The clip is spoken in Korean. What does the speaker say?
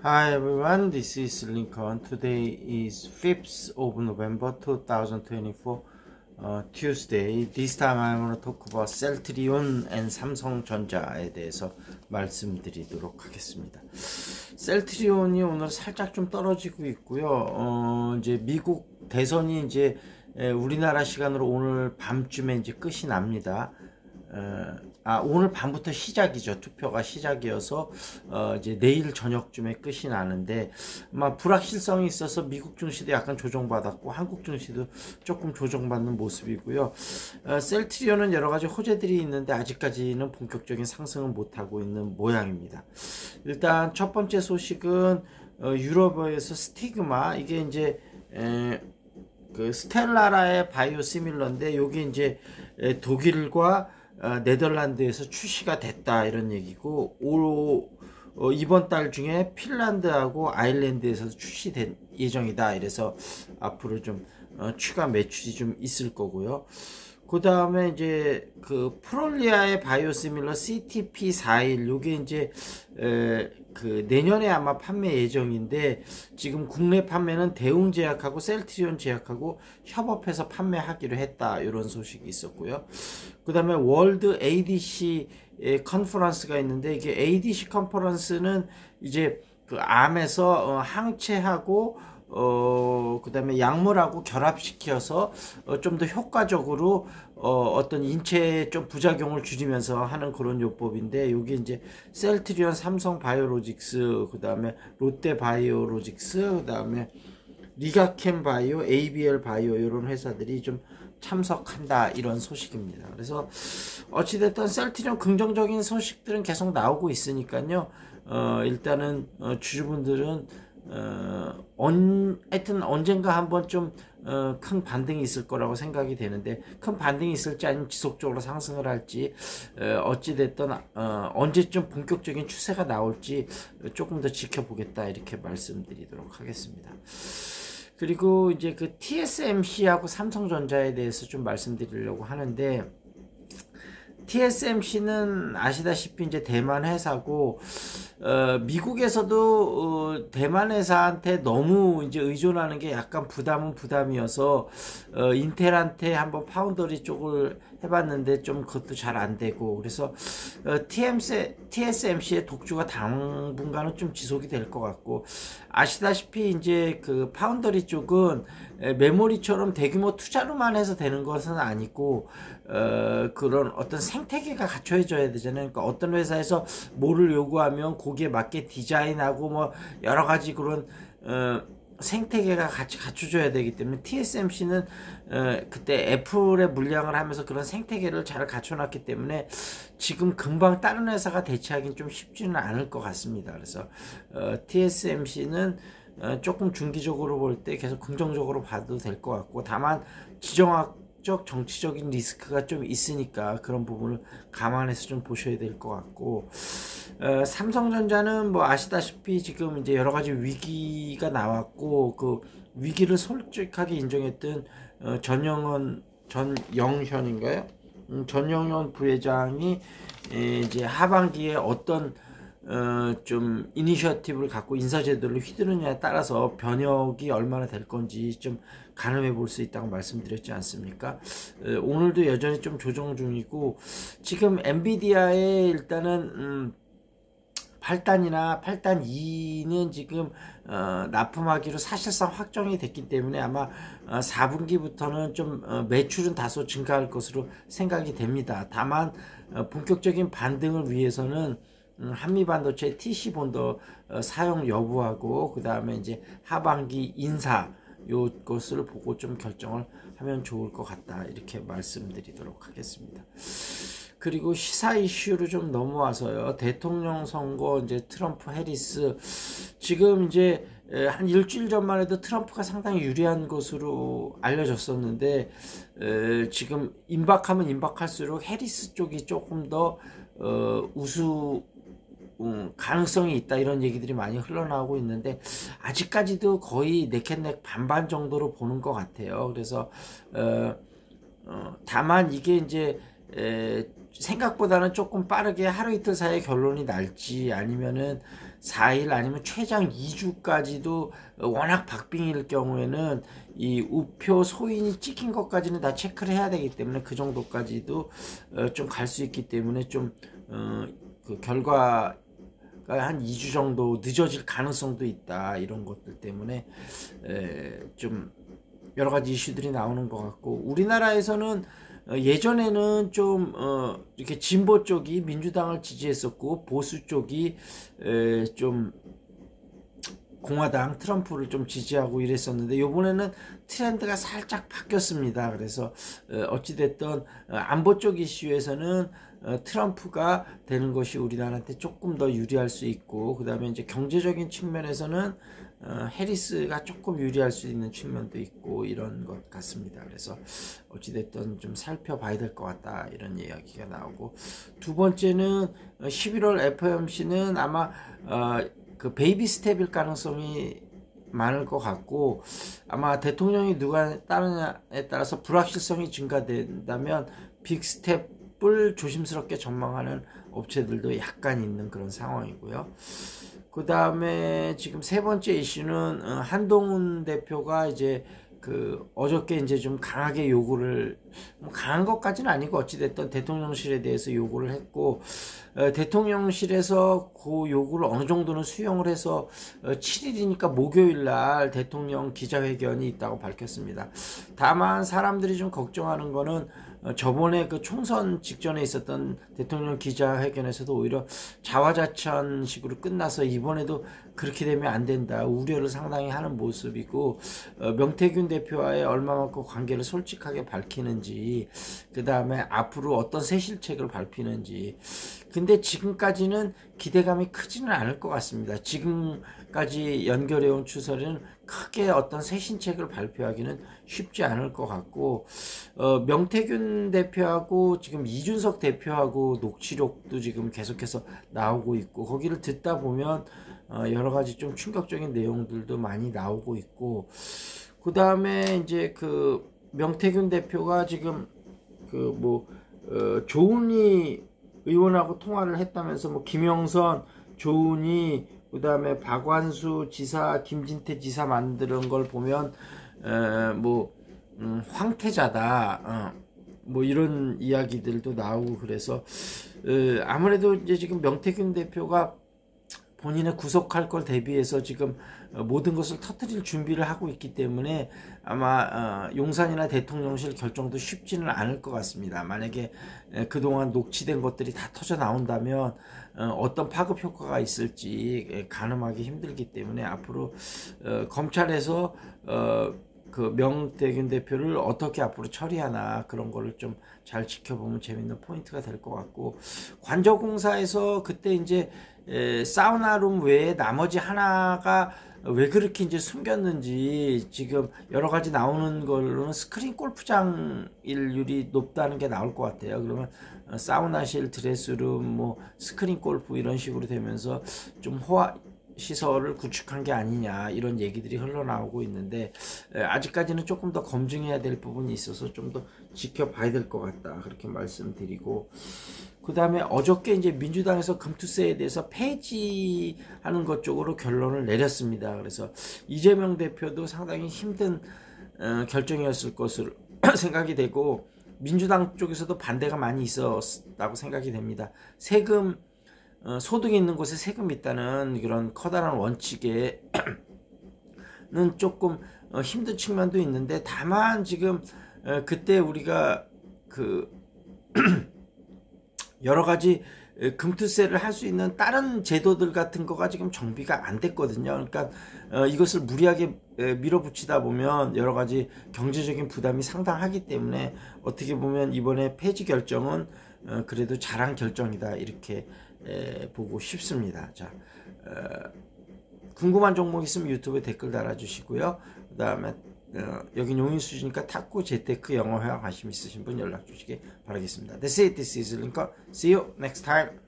Hi everyone, this is Lincoln. Today is 5th of November 2024, Tuesday. This time I want to talk about Celltrion and 삼성전자에 대해서 말씀드리도록 하겠습니다. 셀트리온이 오늘 살짝 좀 떨어지고 있고요. 이제 미국 대선이 이제 우리나라 시간으로 오늘 밤쯤에 이제 끝이 납니다. 오늘 밤부터 시작이죠. 투표가 시작이어서 이제 내일 저녁쯤에 끝이 나는데 아마 불확실성이 있어서 미국 증시도 약간 조정받았고 한국 증시도 조금 조정받는 모습이고요. 셀트리온은 여러 가지 호재들이 있는데 아직까지는 본격적인 상승은 못하고 있는 모양입니다. 일단 첫 번째 소식은 유럽에서 스티그마, 이게 이제 그 스텔라라의 바이오시밀러인데 요게 이제 독일과 네덜란드에서 출시가 됐다 이런 얘기고, 이번 달 중에 핀란드하고 아일랜드에서도 출시될 예정이다. 이래서 앞으로 좀 추가 매출이 좀 있을 거고요. 그 다음에 이제 그 프롤리아의 바이오시밀러 CTP41, 요게 이제 그 내년에 아마 판매 예정인데 지금 국내 판매는 대웅제약하고 셀트리온 제약하고 협업해서 판매하기로 했다, 이런 소식이 있었고요. 그 다음에 월드 ADC 컨퍼런스가 있는데, 이게 ADC 컨퍼런스는 이제 그 암에서 항체하고 그 다음에 약물하고 결합시켜서 좀 더 효과적으로 어떤 인체의 좀 부작용을 줄이면서 하는 그런 요법인데, 여기 이제 셀트리온, 삼성 바이오로직스, 그 다음에 롯데 바이오로직스, 그 다음에 리가켄 바이오, ABL 바이오, 이런 회사들이 좀 참석한다, 이런 소식입니다. 그래서 어찌됐든 셀트리온 긍정적인 소식들은 계속 나오고 있으니까요. 일단은 주주분들은 하여튼 언젠가 한번 좀 큰 반등이 있을 거라고 생각이 되는데, 큰 반등이 있을지 아니면 지속적으로 상승을 할지, 어찌됐든 언제쯤 본격적인 추세가 나올지 조금 더 지켜보겠다, 이렇게 말씀드리도록 하겠습니다. 그리고 이제 그 TSMC하고 삼성전자에 대해서 좀 말씀드리려고 하는데, TSMC는 아시다시피 이제 대만 회사고, 미국에서도 대만 회사한테 너무 이제 의존하는 게 약간 부담이어서 인텔한테 한번 파운더리 쪽을 해봤는데 좀 그것도 잘 안 되고, 그래서 TSMC의 독주가 당분간은 좀 지속이 될 것 같고, 아시다시피 이제 그 파운더리 쪽은 메모리처럼 대규모 투자로만 해서 되는 것은 아니고 그런 어떤 생태계가 갖춰져야 되잖아요. 그러니까 어떤 회사에서 뭐를 요구하면 거기에 맞게 디자인하고 뭐 여러 가지 그런 생태계가 같이 갖춰져야 되기 때문에, TSMC는 그때 애플의 물량을 하면서 그런 생태계를 잘 갖춰놨기 때문에 지금 금방 다른 회사가 대체하기는 좀 쉽지는 않을 것 같습니다. 그래서 TSMC는 조금 중기적으로 볼 때 계속 긍정적으로 봐도 될 것 같고, 다만 지정학적 정치적인 리스크가 좀 있으니까 그런 부분을 감안해서 좀 보셔야 될 것 같고, 삼성전자는 뭐 아시다시피 지금 이제 여러 가지 위기가 나왔고, 그 위기를 솔직하게 인정했던 전영현인가요? 전영현 부회장이 이제 하반기에 어떤 좀 이니셔티브를 갖고 인사제도를 휘두르느냐에 따라서 변혁이 얼마나 될 건지 좀 가늠해 볼 수 있다고 말씀드렸지 않습니까? 오늘도 여전히 좀 조정 중이고, 지금 엔비디아에 일단은 8단이나 8단 2는 지금 납품하기로 사실상 확정이 됐기 때문에 아마 4분기부터는 좀 매출은 다소 증가할 것으로 생각이 됩니다. 다만 본격적인 반등을 위해서는 한미반도체 TC본더 사용 여부하고, 그 다음에 이제 하반기 인사, 요것을 보고 좀 결정을 하면 좋을 것 같다, 이렇게 말씀드리도록 하겠습니다. 그리고 시사 이슈로 좀 넘어와서요. 대통령 선거, 이제 트럼프 해리스, 지금 이제 한 일주일 전만 해도 트럼프가 상당히 유리한 것으로 알려졌었는데, 지금 임박하면 임박할수록 해리스 쪽이 조금 더 우수 가능성이 있다, 이런 얘기들이 많이 흘러나오고 있는데, 아직까지도 거의 네켓넥 반반 정도로 보는 것 같아요. 그래서 다만 이게 이제 생각보다는 조금 빠르게 하루 이틀 사이에 결론이 날지, 아니면은 4일 아니면 최장 2주까지도 워낙 박빙일 경우에는 이 우표 소인이 찍힌 것까지는 다 체크를 해야 되기 때문에 그 정도까지도 좀 갈 수 있기 때문에 좀 그 결과가 한 2주 정도 늦어질 가능성도 있다. 이런 것들 때문에 좀 여러 가지 이슈들이 나오는 것 같고, 우리나라에서는 예전에는 좀 이렇게 진보 쪽이 민주당을 지지했었고 보수 쪽이 좀 공화당 트럼프를 좀 지지하고 이랬었는데, 이번에는 트렌드가 살짝 바뀌었습니다. 그래서 어찌됐든 안보 쪽 이슈에서는 트럼프가 되는 것이 우리나라한테 조금 더 유리할 수 있고, 그 다음에 이제 경제적인 측면에서는 해리스가 조금 유리할 수 있는 측면도 있고 이런 것 같습니다. 그래서 어찌됐든 좀 살펴봐야 될 것 같다, 이런 이야기가 나오고, 두 번째는 11월 FOMC는 아마 그 베이비 스텝일 가능성이 많을 것 같고, 아마 대통령이 누가 따르냐에 따라서 불확실성이 증가된다면 빅 스텝을 조심스럽게 전망하는 업체들도 약간 있는 그런 상황이고요. 그 다음에 지금 세 번째 이슈는 한동훈 대표가 이제 어저께 이제 좀 강하게 요구를, 뭐 강한 것까지는 아니고 어찌됐든 대통령실에 대해서 요구를 했고, 대통령실에서 그 요구를 어느 정도는 수용을 해서 7일이니까 목요일날 대통령 기자회견이 있다고 밝혔습니다. 다만 사람들이 좀 걱정하는 거는 저번에 그 총선 직전에 있었던 대통령 기자회견에서도 오히려 자화자찬식으로 끝나서 이번에도 그렇게 되면 안 된다, 우려를 상당히 하는 모습이고, 명태균 대표와의 얼마만큼 관계를 솔직하게 밝히는지, 그 다음에 앞으로 어떤 새 실책을 밝히는지. 근데 지금까지는 기대감이 크지는 않을 것 같습니다. 지금까지 연결해온 추세는 크게 어떤 새 신책을 발표하기는 쉽지 않을 것 같고, 명태균 대표하고 지금 이준석 대표하고 녹취록도 지금 계속해서 나오고 있고, 거기를 듣다 보면 여러 가지 좀 충격적인 내용들도 많이 나오고 있고, 그 다음에 이제 그 명태균 대표가 지금 조은희 의원하고 통화를 했다면서, 뭐 김영선, 조은희, 그 다음에 박완수 지사, 김진태 지사 만드는 걸 보면 황태자다, 뭐 이런 이야기들도 나오고, 그래서 아무래도 이제 지금 명태균 대표가 본인의 구속할 걸 대비해서 지금 모든 것을 터뜨릴 준비를 하고 있기 때문에 아마 용산이나 대통령실 결정도 쉽지는 않을 것 같습니다. 만약에 그동안 녹취된 것들이 다 터져 나온다면 어떤 파급 효과가 있을지 가늠하기 힘들기 때문에 앞으로 검찰에서 그 명태균 대표를 어떻게 앞으로 처리하나, 그런 거를 좀 잘 지켜보면 재밌는 포인트가 될 것 같고, 관저공사에서 그때 이제 사우나룸 외에 나머지 하나가 왜 그렇게 이제 숨겼는지 지금 여러 가지 나오는 걸로는 스크린 골프장일률이 높다는 게 나올 것 같아요. 그러면 사우나실, 드레스룸, 뭐 스크린 골프 이런 식으로 되면서 좀 시설을 구축한 게 아니냐, 이런 얘기들이 흘러나오고 있는데, 아직까지는 조금 더 검증해야 될 부분이 있어서 좀 더 지켜봐야 될 것 같다, 그렇게 말씀드리고, 그 다음에 어저께 이제 민주당에서 금투세에 대해서 폐지하는 것 쪽으로 결론을 내렸습니다. 그래서 이재명 대표도 상당히 힘든 결정이었을 것으로 생각이 되고, 민주당 쪽에서도 반대가 많이 있었다고 생각이 됩니다. 소득이 있는 곳에 세금이 있다는 그런 커다란 원칙에는 조금 힘든 측면도 있는데, 다만 지금 그때 우리가 여러 가지 금투세를 할 수 있는 다른 제도들 같은 거가 지금 정비가 안 됐거든요. 그러니까 이것을 무리하게 밀어붙이다 보면 여러 가지 경제적인 부담이 상당하기 때문에 어떻게 보면 이번에 폐지 결정은 그래도 잘한 결정이다, 이렇게 보고 싶습니다. 자, 궁금한 종목 있으면 유튜브에 댓글 달아주시고요. 그 다음에 여긴 용인수지니까 탁구 재테크 영어 회화 관심 있으신 분 연락 주시기 바라겠습니다. That's it. This is Lincoln. See you next time.